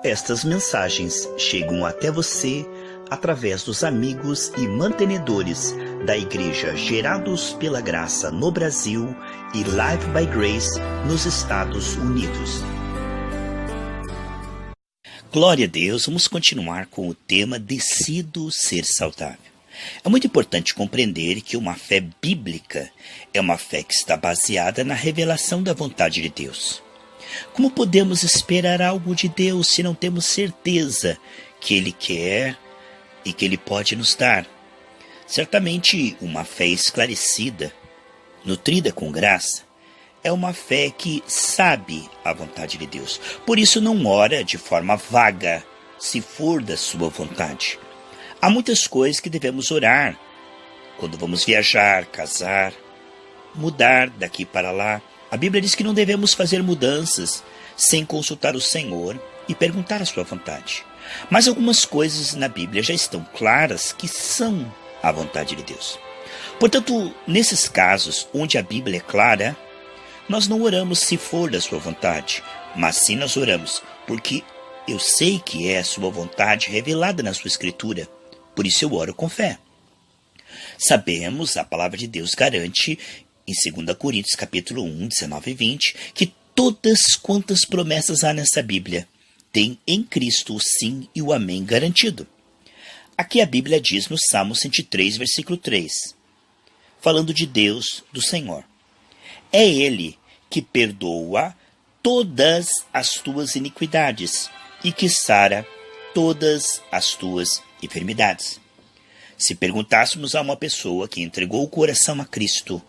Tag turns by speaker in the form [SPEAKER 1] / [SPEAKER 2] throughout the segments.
[SPEAKER 1] Estas mensagens chegam até você através dos amigos e mantenedores da Igreja Gerados pela Graça no Brasil e Live by Grace nos Estados Unidos. Glória a Deus, vamos continuar com o tema Decido Ser Saudável. É muito importante compreender que uma fé bíblica é uma fé que está baseada na revelação da vontade de Deus. Como podemos esperar algo de Deus se não temos certeza que Ele quer e que Ele pode nos dar? Certamente, uma fé esclarecida, nutrida com graça, é uma fé que sabe a vontade de Deus. Por isso não ora de forma vaga, se for da sua vontade. Há muitas coisas que devemos orar quando vamos viajar, casar, mudar daqui para lá. A Bíblia diz que não devemos fazer mudanças sem consultar o Senhor e perguntar a sua vontade. Mas algumas coisas na Bíblia já estão claras que são a vontade de Deus. Portanto, nesses casos onde a Bíblia é clara, nós não oramos se for da sua vontade, mas sim nós oramos porque eu sei que é a sua vontade revelada na sua Escritura. Por isso eu oro com fé. Sabemos, a palavra de Deus garante, em 2 Coríntios capítulo 1, 19 e 20, que todas quantas promessas há nessa Bíblia têm em Cristo o sim e o amém garantido. Aqui a Bíblia diz no Salmo 103, versículo 3, falando de Deus, do Senhor. É Ele que perdoa todas as tuas iniquidades e que sara todas as tuas enfermidades. Se perguntássemos a uma pessoa que entregou o coração a Cristo,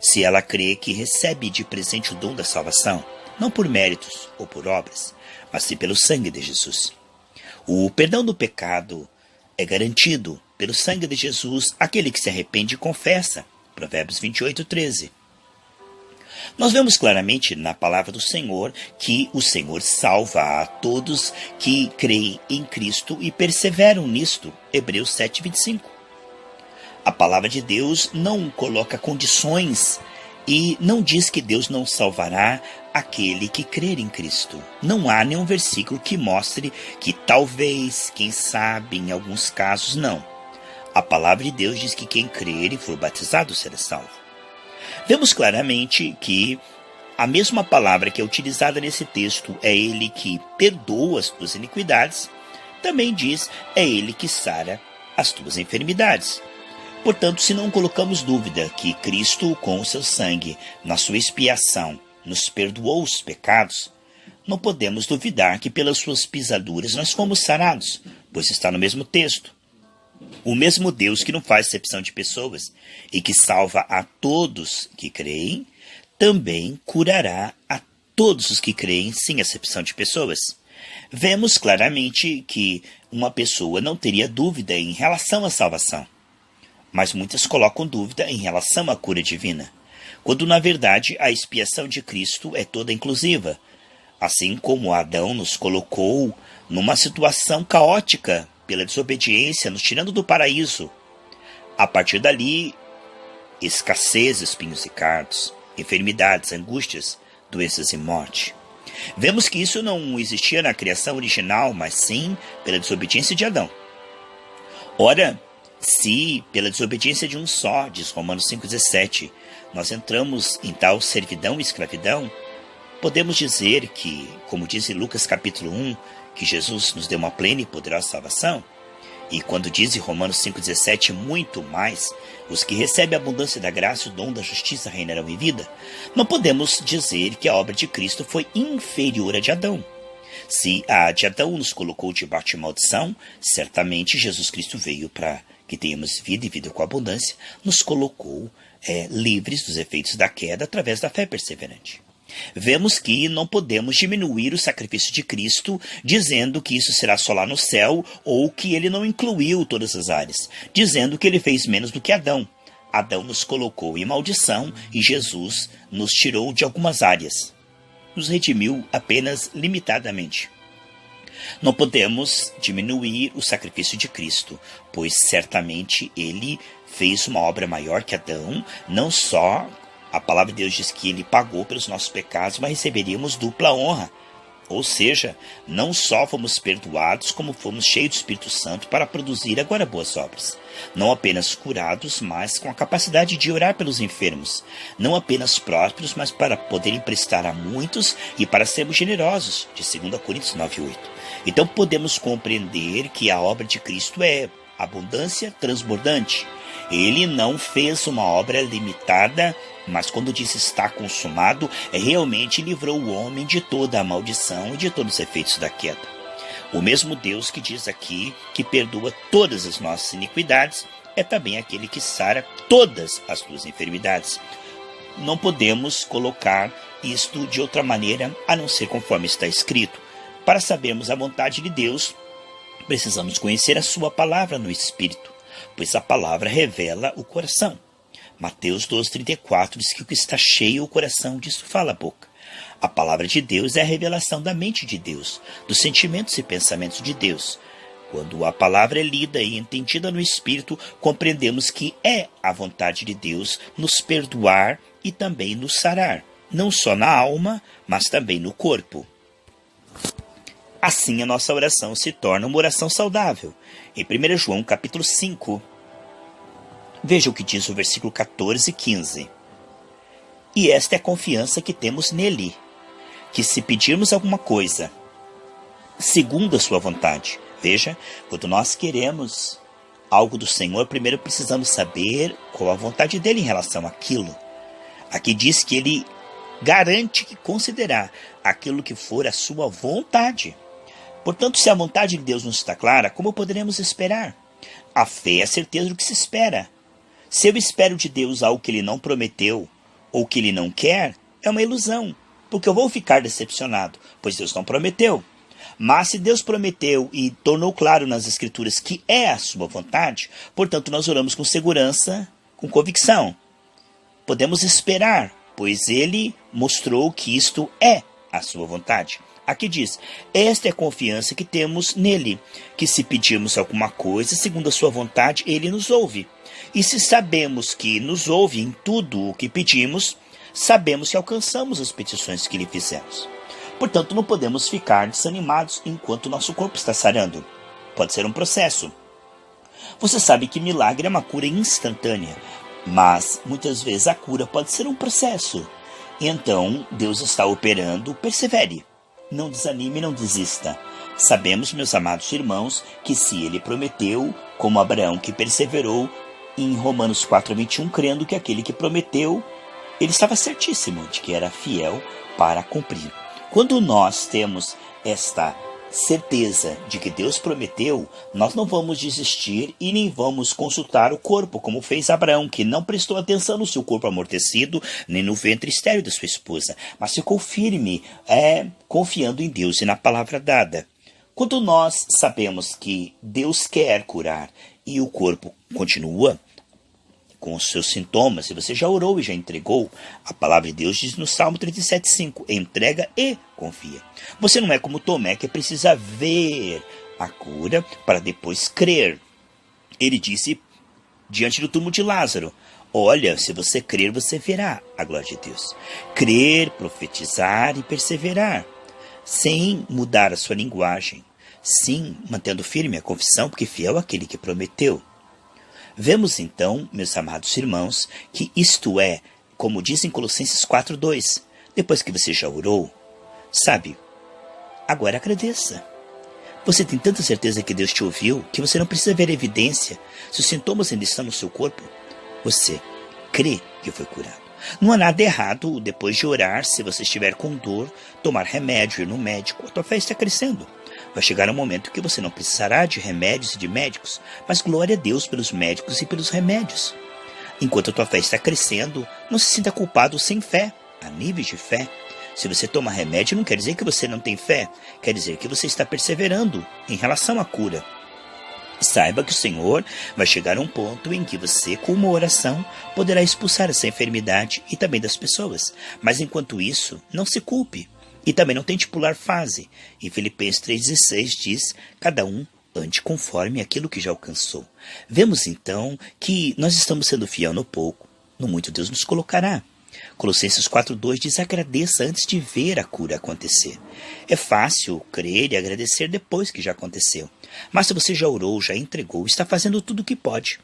[SPEAKER 1] se ela crê que recebe de presente o dom da salvação, não por méritos ou por obras, mas sim pelo sangue de Jesus. O perdão do pecado é garantido pelo sangue de Jesus àquele que se arrepende e confessa. Provérbios 28, 13. Nós vemos claramente na palavra do Senhor que o Senhor salva a todos que creem em Cristo e perseveram nisto. Hebreus 7, 25. A palavra de Deus não coloca condições e não diz que Deus não salvará aquele que crer em Cristo. Não há nenhum versículo que mostre que talvez, quem sabe, em alguns casos, não. A palavra de Deus diz que quem crer e for batizado será salvo. Vemos claramente que a mesma palavra que é utilizada nesse texto é Ele que perdoa as tuas iniquidades, também diz é Ele que sara as tuas enfermidades. Portanto, se não colocamos dúvida que Cristo, com o seu sangue, na sua expiação, nos perdoou os pecados, não podemos duvidar que pelas suas pisaduras nós fomos sarados, pois está no mesmo texto. O mesmo Deus que não faz acepção de pessoas e que salva a todos que creem, também curará a todos os que creem sem acepção de pessoas. Vemos claramente que uma pessoa não teria dúvida em relação à salvação, mas muitas colocam dúvida em relação à cura divina, quando na verdade a expiação de Cristo é toda inclusiva, assim como Adão nos colocou numa situação caótica pela desobediência, nos tirando do paraíso. A partir dali, escassez, espinhos e cardos, enfermidades, angústias, doenças e morte. Vemos que isso não existia na criação original, mas sim pela desobediência de Adão. Ora, se pela desobediência de um só, diz Romanos 5,17, nós entramos em tal servidão e escravidão, podemos dizer que, como diz em Lucas capítulo 1, que Jesus nos deu uma plena e poderosa salvação, e quando diz em Romanos 5,17, muito mais, os que recebem a abundância da graça e o dom da justiça reinarão em vida, não podemos dizer que a obra de Cristo foi inferior à de Adão. Se a de Adão nos colocou debaixo de maldição, certamente Jesus Cristo veio para que tenhamos vida e vida com abundância, nos colocou livres dos efeitos da queda através da fé perseverante. Vemos que não podemos diminuir o sacrifício de Cristo dizendo que isso será só lá no céu ou que ele não incluiu todas as áreas, dizendo que ele fez menos do que Adão. Adão nos colocou em maldição e Jesus nos tirou de algumas áreas. Nos redimiu apenas limitadamente. Não podemos diminuir o sacrifício de Cristo, pois certamente ele fez uma obra maior que Adão, não só a palavra de Deus diz que ele pagou pelos nossos pecados, mas receberíamos dupla honra. Ou seja, não só fomos perdoados, como fomos cheios do Espírito Santo para produzir agora boas obras. Não apenas curados, mas com a capacidade de orar pelos enfermos. Não apenas prósperos, mas para poder emprestar a muitos e para sermos generosos, de 2 Coríntios 9:8. Então podemos compreender que a obra de Cristo é abundância transbordante. Ele não fez uma obra limitada, mas quando disse está consumado, realmente livrou o homem de toda a maldição e de todos os efeitos da queda. O mesmo Deus que diz aqui que perdoa todas as nossas iniquidades é também aquele que sara todas as tuas enfermidades. Não podemos colocar isto de outra maneira a não ser conforme está escrito. Para sabermos a vontade de Deus, precisamos conhecer a sua palavra no Espírito, pois a palavra revela o coração. Mateus 12:34 diz que o que está cheio o coração, disso fala a boca. A palavra de Deus é a revelação da mente de Deus, dos sentimentos e pensamentos de Deus. Quando a palavra é lida e entendida no Espírito, compreendemos que é a vontade de Deus nos perdoar e também nos sarar, não só na alma, mas também no corpo. Assim a nossa oração se torna uma oração saudável. Em 1 João capítulo 5, veja o que diz o versículo 14 e 15. E esta é a confiança que temos nele, que se pedirmos alguma coisa, segundo a sua vontade. Veja, quando nós queremos algo do Senhor, primeiro precisamos saber qual a vontade dele em relação àquilo. Aqui diz que ele garante que considerará aquilo que for a sua vontade. Portanto, se a vontade de Deus não está clara, como poderemos esperar? A fé é a certeza do que se espera. Se eu espero de Deus algo que ele não prometeu, ou que ele não quer, é uma ilusão, porque eu vou ficar decepcionado, pois Deus não prometeu. Mas se Deus prometeu e tornou claro nas Escrituras que é a sua vontade, portanto nós oramos com segurança, com convicção. Podemos esperar, pois ele mostrou que isto é a sua vontade. Aqui diz, esta é a confiança que temos nele, que se pedirmos alguma coisa, segundo a sua vontade, ele nos ouve. E se sabemos que nos ouve em tudo o que pedimos, sabemos que alcançamos as petições que lhe fizemos. Portanto, não podemos ficar desanimados enquanto nosso corpo está sarando. Pode ser um processo. Você sabe que milagre é uma cura instantânea, mas muitas vezes a cura pode ser um processo. Então, Deus está operando, persevere. Não desanime, não desista. Sabemos, meus amados irmãos, que se ele prometeu, como Abraão que perseverou, em Romanos 4:21, crendo que aquele que prometeu, ele estava certíssimo de que era fiel para cumprir. Quando nós temos esta certeza de que Deus prometeu, nós não vamos desistir e nem vamos consultar o corpo, como fez Abraão, que não prestou atenção no seu corpo amortecido, nem no ventre estéril da sua esposa, mas ficou firme, confiando em Deus e na palavra dada. Quando nós sabemos que Deus quer curar e o corpo continua com os seus sintomas, se você já orou e já entregou, a palavra de Deus diz no Salmo 37:5, entrega e confia. Você não é como Tomé, que precisa ver a cura para depois crer. Ele disse diante do túmulo de Lázaro, olha, se você crer, você verá a glória de Deus. Crer, profetizar e perseverar, sem mudar a sua linguagem, sim, mantendo firme a confissão, porque fiel é aquele que prometeu. Vemos então, meus amados irmãos, que isto é, como diz em Colossenses 4:2, depois que você já orou, sabe, agora agradeça. Você tem tanta certeza que Deus te ouviu, que você não precisa ver evidência. Se os sintomas ainda estão no seu corpo, você crê que foi curado. Não há nada errado, depois de orar, se você estiver com dor, tomar remédio, ir no médico, a tua fé está crescendo. Vai chegar um momento que você não precisará de remédios e de médicos, mas glória a Deus pelos médicos e pelos remédios. Enquanto a tua fé está crescendo, não se sinta culpado sem fé. Há níveis de fé. Se você toma remédio, não quer dizer que você não tem fé. Quer dizer que você está perseverando em relação à cura. Saiba que o Senhor vai chegar a um ponto em que você, com uma oração, poderá expulsar essa enfermidade e também das pessoas. Mas enquanto isso, não se culpe. E também não tente pular fase. Em Filipenses 3:16 diz, cada um ande conforme aquilo que já alcançou. Vemos então que nós estamos sendo fiel no pouco, no muito Deus nos colocará. Colossenses 4,2 diz: agradeça antes de ver a cura acontecer. É fácil crer e agradecer depois que já aconteceu. Mas se você já orou, já entregou, está fazendo tudo o que pode.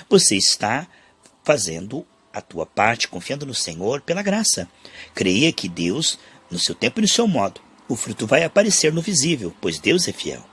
[SPEAKER 1] Você está fazendo a tua parte, confiando no Senhor pela graça. Creia que Deus, no seu tempo e no seu modo, o fruto vai aparecer no visível, pois Deus é fiel.